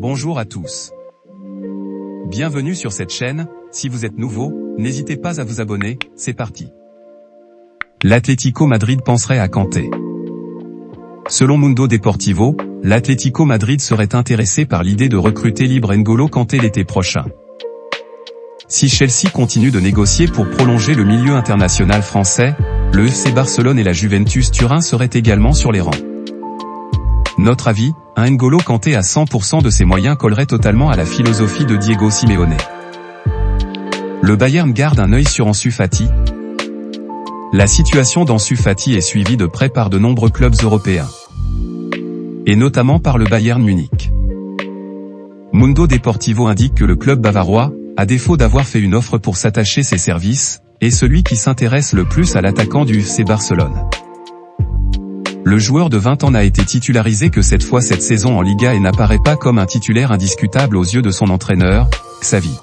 Bonjour à tous. Bienvenue sur cette chaîne. Si vous êtes nouveau, n'hésitez pas à vous abonner, c'est parti. L'Atlético Madrid penserait à Kanté. Selon Mundo Deportivo, l'Atlético Madrid serait intéressé par l'idée de recruter libre N'Golo Kanté l'été prochain. Si Chelsea continue de négocier pour prolonger le milieu international français, le FC Barcelone et la Juventus Turin seraient également sur les rangs. Notre avis, un N'Golo Kanté à 100% de ses moyens collerait totalement à la philosophie de Diego Simeone. Le Bayern garde un œil sur Ansu Fati. La situation d'Ansu Fati est suivie de près par de nombreux clubs européens, et notamment par le Bayern Munich. Mundo Deportivo indique que le club bavarois, à défaut d'avoir fait une offre pour s'attacher ses services, est celui qui s'intéresse le plus à l'attaquant du FC Barcelone. Le joueur de 20 ans n'a été titularisé que cette fois cette saison en Liga et n'apparaît pas comme un titulaire indiscutable aux yeux de son entraîneur, Xavi.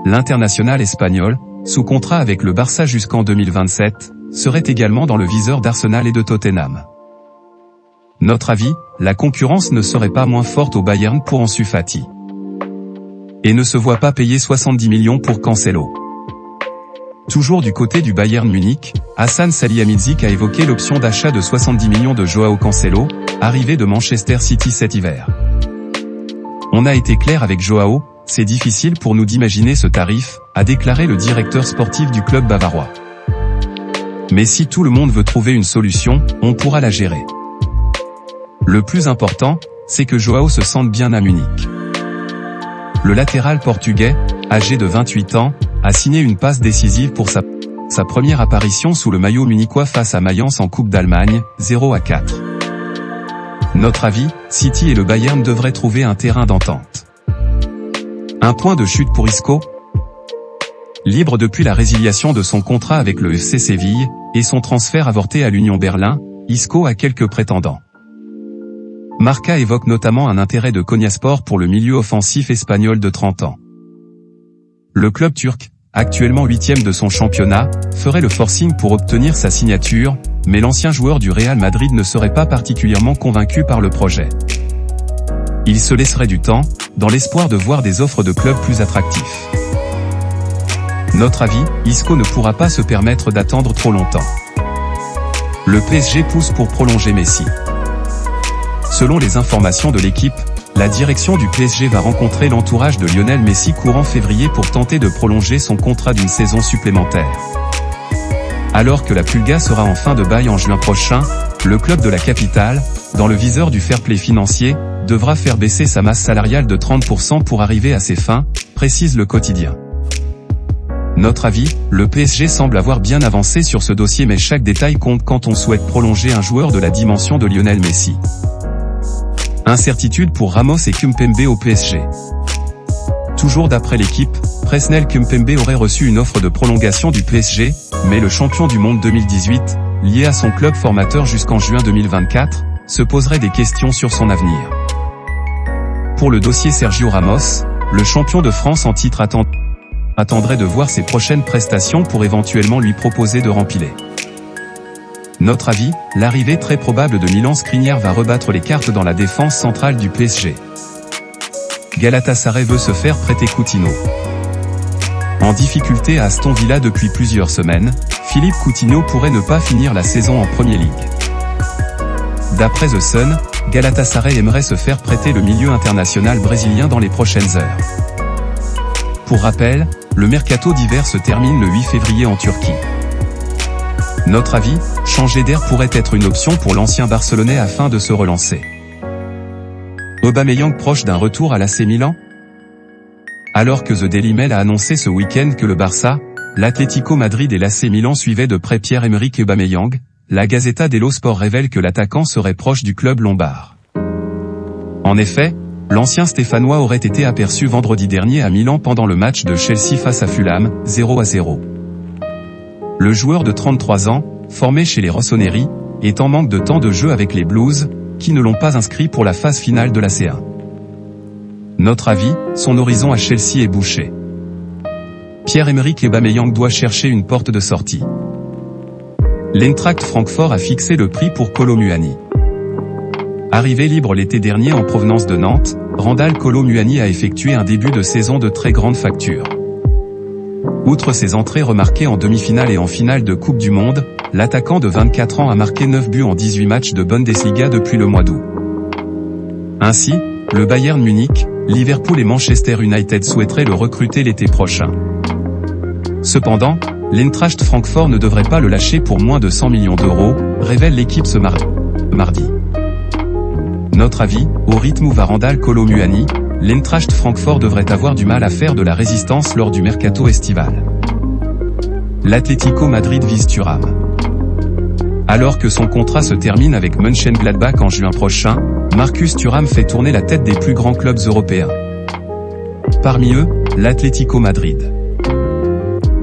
L'international espagnol, sous contrat avec le Barça jusqu'en 2027, serait également dans le viseur d'Arsenal et de Tottenham. Notre avis, la concurrence ne serait pas moins forte au Bayern pour Ansu Fati. Et ne se voit pas payer 70 millions pour Cancelo. Toujours du côté du Bayern Munich, Hassan Salihamidzic a évoqué l'option d'achat de 70 millions de Joao Cancelo, arrivé de Manchester City cet hiver. On a été clair avec Joao, c'est difficile pour nous d'imaginer ce tarif, a déclaré le directeur sportif du club bavarois. Mais si tout le monde veut trouver une solution, on pourra la gérer. Le plus important, c'est que Joao se sente bien à Munich. Le latéral portugais, âgé de 28 ans, a signé une passe décisive pour sa première apparition sous le maillot munichois face à Mayence en Coupe d'Allemagne, 0-4. Notre avis, City et le Bayern devraient trouver un terrain d'entente. Un point de chute pour Isco. Libre depuis la résiliation de son contrat avec le FC Séville, et son transfert avorté à l'Union Berlin, Isco a quelques prétendants. Marca évoque notamment un intérêt de Konyaspor pour le milieu offensif espagnol de 30 ans. Le club turc, actuellement 8e de son championnat, ferait le forcing pour obtenir sa signature, mais l'ancien joueur du Real Madrid ne serait pas particulièrement convaincu par le projet. Il se laisserait du temps, dans l'espoir de voir des offres de clubs plus attractifs. Notre avis, Isco ne pourra pas se permettre d'attendre trop longtemps. Le PSG pousse pour prolonger Messi. Selon les informations de l'équipe, la direction du PSG va rencontrer l'entourage de Lionel Messi courant février pour tenter de prolonger son contrat d'une saison supplémentaire. Alors que la Pulga sera en fin de bail en juin prochain, le club de la capitale, dans le viseur du fair play financier, devra faire baisser sa masse salariale de 30% pour arriver à ses fins, précise le quotidien. Notre avis, le PSG semble avoir bien avancé sur ce dossier mais chaque détail compte quand on souhaite prolonger un joueur de la dimension de Lionel Messi. Incertitude pour Ramos et Kimpembe au PSG. Toujours d'après l'équipe, Presnel Kimpembe aurait reçu une offre de prolongation du PSG, mais le champion du monde 2018, lié à son club formateur jusqu'en juin 2024, se poserait des questions sur son avenir. Pour le dossier Sergio Ramos, le champion de France en titre attendrait de voir ses prochaines prestations pour éventuellement lui proposer de rempiler. Notre avis, l'arrivée très probable de Milan Skriniar va rebattre les cartes dans la défense centrale du PSG. Galatasaray veut se faire prêter Coutinho. En difficulté à Aston Villa depuis plusieurs semaines, Philippe Coutinho pourrait ne pas finir la saison en Premier League. D'après The Sun, Galatasaray aimerait se faire prêter le milieu international brésilien dans les prochaines heures. Pour rappel, le mercato d'hiver se termine le 8 février en Turquie. Notre avis, changer d'air pourrait être une option pour l'ancien Barcelonais afin de se relancer. Aubameyang proche d'un retour à l'AC Milan? Alors que The Daily Mail a annoncé ce week-end que le Barça, l'Atlético Madrid et l'AC Milan suivaient de près Pierre-Emerick Aubameyang, la Gazzetta dello Sport révèle que l'attaquant serait proche du club lombard. En effet, l'ancien Stéphanois aurait été aperçu vendredi dernier à Milan pendant le match de Chelsea face à Fulham, 0-0. Le joueur de 33 ans, formé chez les Rossoneri, est en manque de temps de jeu avec les Blues, qui ne l'ont pas inscrit pour la phase finale de la C1. Notre avis, son horizon à Chelsea est bouché. Pierre-Emerick Aubameyang doit chercher une porte de sortie. L'Eintracht Francfort a fixé le prix pour Kolo Muani. Arrivé libre l'été dernier en provenance de Nantes, Randal Kolo Muani a effectué un début de saison de très grande facture. Outre ses entrées remarquées en demi-finale et en finale de Coupe du Monde, l'attaquant de 24 ans a marqué 9 buts en 18 matchs de Bundesliga depuis le mois d'août. Ainsi, le Bayern Munich, Liverpool et Manchester United souhaiteraient le recruter l'été prochain. Cependant, l'Eintracht Francfort ne devrait pas le lâcher pour moins de 100 millions d'euros, révèle l'équipe ce mardi. Notre avis, au rythme où va Randal Kolo Muani, l'Eintracht Francfort devrait avoir du mal à faire de la résistance lors du mercato estival. L'Atlético Madrid vise Thuram. Alors que son contrat se termine avec Mönchengladbach en juin prochain, Marcus Thuram fait tourner la tête des plus grands clubs européens. Parmi eux, l'Atlético Madrid.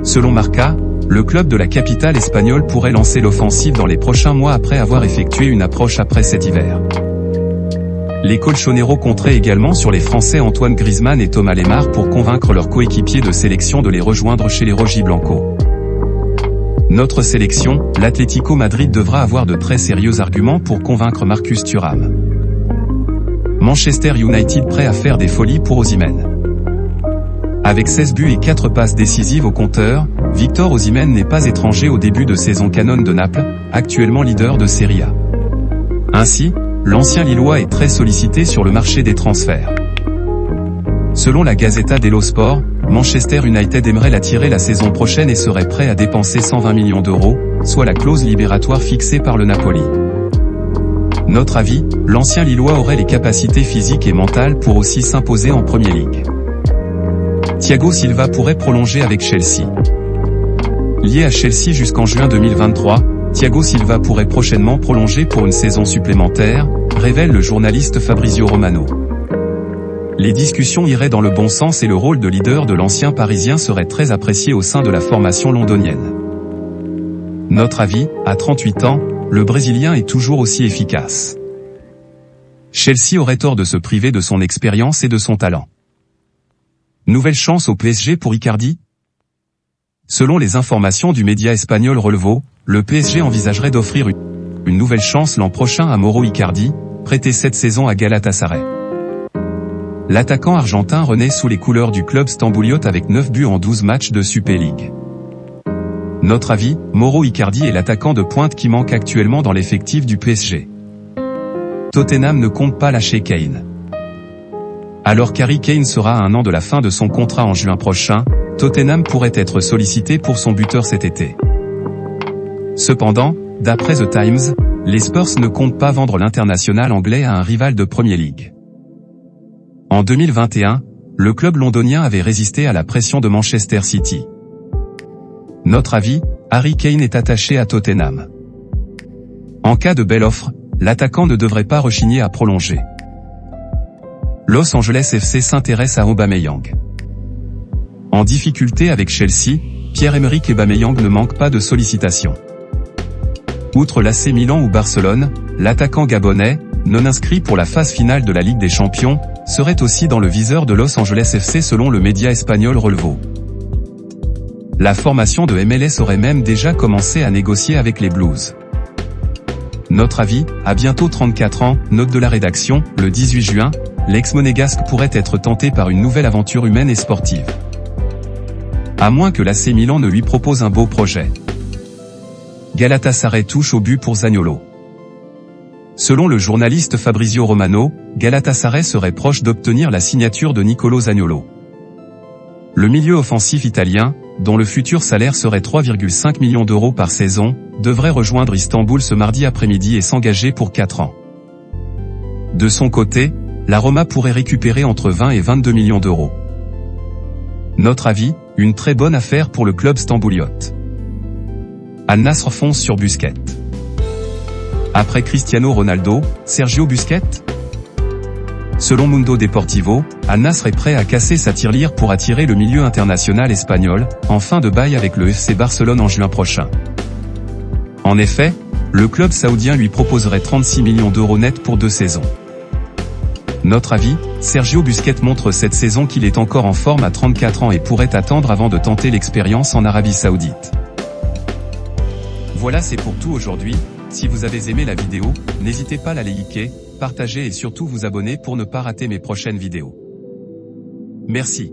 Selon Marca, le club de la capitale espagnole pourrait lancer l'offensive dans les prochains mois après avoir effectué une approche après cet hiver. Les colchoneros compteraient également sur les Français Antoine Griezmann et Thomas Lemar pour convaincre leurs coéquipiers de sélection de les rejoindre chez les Rojiblancos. Notre sélection, l'Atlético Madrid devra avoir de très sérieux arguments pour convaincre Marcus Thuram. Manchester United prêt à faire des folies pour Osimhen. Avec 16 buts et 4 passes décisives au compteur, Victor Osimhen n'est pas étranger au début de saison canon de Naples, actuellement leader de Serie A. Ainsi, l'ancien Lillois est très sollicité sur le marché des transferts. Selon la Gazzetta dello Sport, Manchester United aimerait l'attirer la saison prochaine et serait prêt à dépenser 120 millions d'euros, soit la clause libératoire fixée par le Napoli. Notre avis, l'ancien Lillois aurait les capacités physiques et mentales pour aussi s'imposer en Premier League. Thiago Silva pourrait prolonger avec Chelsea. Lié à Chelsea jusqu'en juin 2023, Thiago Silva pourrait prochainement prolonger pour une saison supplémentaire, révèle le journaliste Fabrizio Romano. Les discussions iraient dans le bon sens et le rôle de leader de l'ancien Parisien serait très apprécié au sein de la formation londonienne. Notre avis, à 38 ans, le Brésilien est toujours aussi efficace. Chelsea aurait tort de se priver de son expérience et de son talent. Nouvelle chance au PSG pour Icardi ? Selon les informations du média espagnol Relevo, le PSG envisagerait d'offrir une nouvelle chance l'an prochain à Mauro Icardi, prêté cette saison à Galatasaray. L'attaquant argentin renaît sous les couleurs du club stambouliote avec 9 buts en 12 matchs de Super League. Notre avis, Mauro Icardi est l'attaquant de pointe qui manque actuellement dans l'effectif du PSG. Tottenham ne compte pas lâcher Kane. Alors qu'Harry Kane sera à 1 an de la fin de son contrat en juin prochain, Tottenham pourrait être sollicité pour son buteur cet été. Cependant, d'après The Times, les Spurs ne comptent pas vendre l'international anglais à un rival de Premier League. En 2021, le club londonien avait résisté à la pression de Manchester City. Notre avis, Harry Kane est attaché à Tottenham. En cas de belle offre, l'attaquant ne devrait pas rechigner à prolonger. Los Angeles FC s'intéresse à Aubameyang. En difficulté avec Chelsea, Pierre-Emerick Aubameyang ne manque pas de sollicitations. Outre l'AC Milan ou Barcelone, l'attaquant gabonais, non inscrit pour la phase finale de la Ligue des Champions, serait aussi dans le viseur de Los Angeles FC selon le média espagnol Relevo. La formation de MLS aurait même déjà commencé à négocier avec les Blues. Notre avis, à bientôt 34 ans, note de la rédaction, le 18 juin, l'ex-monégasque pourrait être tenté par une nouvelle aventure humaine et sportive. À moins que l'AC Milan ne lui propose un beau projet. Galatasaray touche au but pour Zaniolo. Selon le journaliste Fabrizio Romano, Galatasaray serait proche d'obtenir la signature de Nicolo Zaniolo. Le milieu offensif italien, dont le futur salaire serait 3,5 millions d'euros par saison, devrait rejoindre Istanbul ce mardi après-midi et s'engager pour 4 ans. De son côté, la Roma pourrait récupérer entre 20 et 22 millions d'euros. Notre avis, une très bonne affaire pour le club stambouliote. Al Nassr fonce sur Busquets. Après Cristiano Ronaldo, Sergio Busquets ? Selon Mundo Deportivo, Al Nassr est prêt à casser sa tirelire pour attirer le milieu international espagnol, en fin de bail avec le FC Barcelone en juin prochain. En effet, le club saoudien lui proposerait 36 millions d'euros net pour 2 saisons. Notre avis, Sergio Busquets montre cette saison qu'il est encore en forme à 34 ans et pourrait attendre avant de tenter l'expérience en Arabie Saoudite. Voilà, c'est pour tout aujourd'hui. Si vous avez aimé la vidéo, n'hésitez pas à la liker, partagez et surtout vous abonner pour ne pas rater mes prochaines vidéos. Merci.